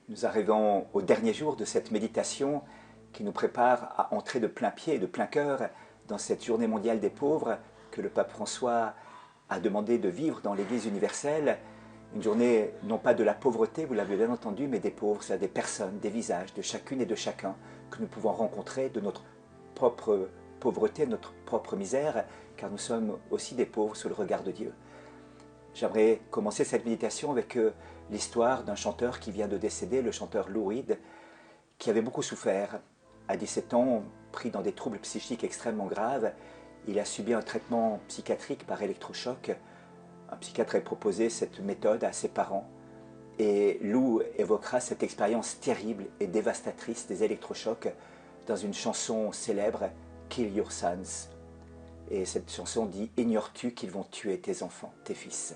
Nous arrivons au dernier jour de cette méditation qui nous prépare à entrer de plein pied et de plein cœur dans cette journée mondiale des pauvres que le pape François a demandé de vivre dans l'Église universelle. Une journée non pas de la pauvreté, vous l'avez bien entendu, mais des pauvres, c'est-à-dire des personnes, des visages de chacune et de chacun que nous pouvons rencontrer de notre propre pauvreté, de notre propre misère, car nous sommes aussi des pauvres sous le regard de Dieu. J'aimerais commencer cette méditation avec l'histoire d'un chanteur qui vient de décéder, le chanteur Lou Reed, qui avait beaucoup souffert. À 17 ans, pris dans des troubles psychiques extrêmement graves, il a subi un traitement psychiatrique par électrochoc. Un psychiatre a proposé cette méthode à ses parents. Et Lou évoquera cette expérience terrible et dévastatrice des électrochocs dans une chanson célèbre, Kill Your Sons. Et cette chanson dit « Ignores-tu qu'ils vont tuer tes enfants, tes fils ?»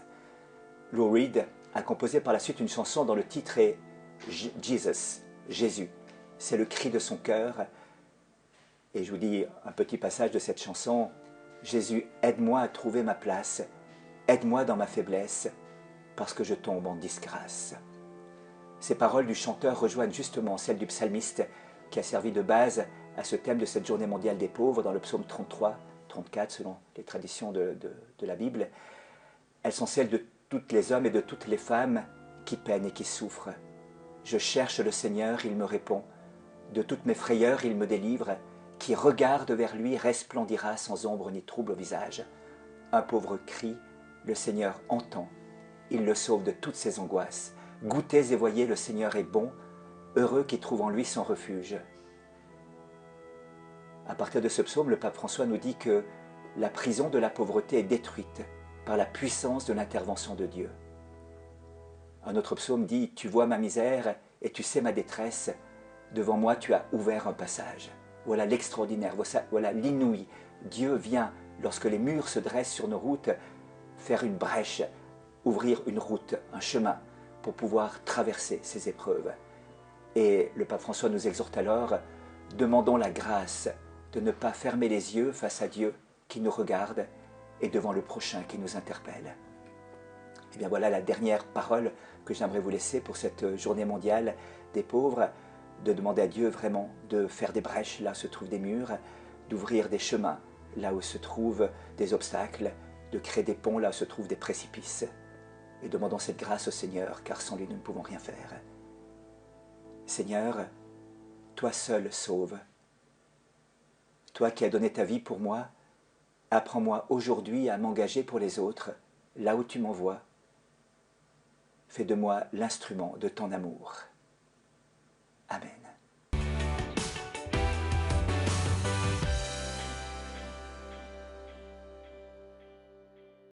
Lou Reed a composé par la suite une chanson dont le titre est « Jesus », Jésus. C'est le cri de son cœur. Et je vous lis un petit passage de cette chanson. « Jésus, aide-moi à trouver ma place, aide-moi dans ma faiblesse, parce que je tombe en disgrâce. » Ces paroles du chanteur rejoignent justement celles du psalmiste qui a servi de base à ce thème de cette journée mondiale des pauvres dans le psaume 33, 34 selon les traditions de la Bible. Elles sont celles de tous les hommes et de toutes les femmes qui peinent et qui souffrent. Je cherche le Seigneur, il me répond. De toutes mes frayeurs, il me délivre. Qui regarde vers lui resplendira sans ombre ni trouble au visage. Un pauvre cri, le Seigneur entend. Il le sauve de toutes ses angoisses. Goûtez et voyez, le Seigneur est bon. Heureux qui trouve en lui son refuge. À partir de ce psaume, le pape François nous dit que la prison de la pauvreté est détruite par la puissance de l'intervention de Dieu. Un autre psaume dit « Tu vois ma misère et tu sais ma détresse. Devant moi, tu as ouvert un passage. » Voilà l'extraordinaire, voilà l'inouï. Dieu vient, lorsque les murs se dressent sur nos routes, faire une brèche, ouvrir une route, un chemin, pour pouvoir traverser ces épreuves. Et le pape François nous exhorte alors, demandons la grâce de ne pas fermer les yeux face à Dieu qui nous regarde et devant le prochain qui nous interpelle. Et bien voilà la dernière parole que j'aimerais vous laisser pour cette journée mondiale des pauvres, de demander à Dieu vraiment de faire des brèches là où se trouvent des murs, d'ouvrir des chemins là où se trouvent des obstacles, de créer des ponts là où se trouvent des précipices. Et demandons cette grâce au Seigneur, car sans lui nous ne pouvons rien faire. Seigneur, toi seul sauve. Toi qui as donné ta vie pour moi, apprends-moi aujourd'hui à m'engager pour les autres, là où tu m'envoies. Fais de moi l'instrument de ton amour. Amen.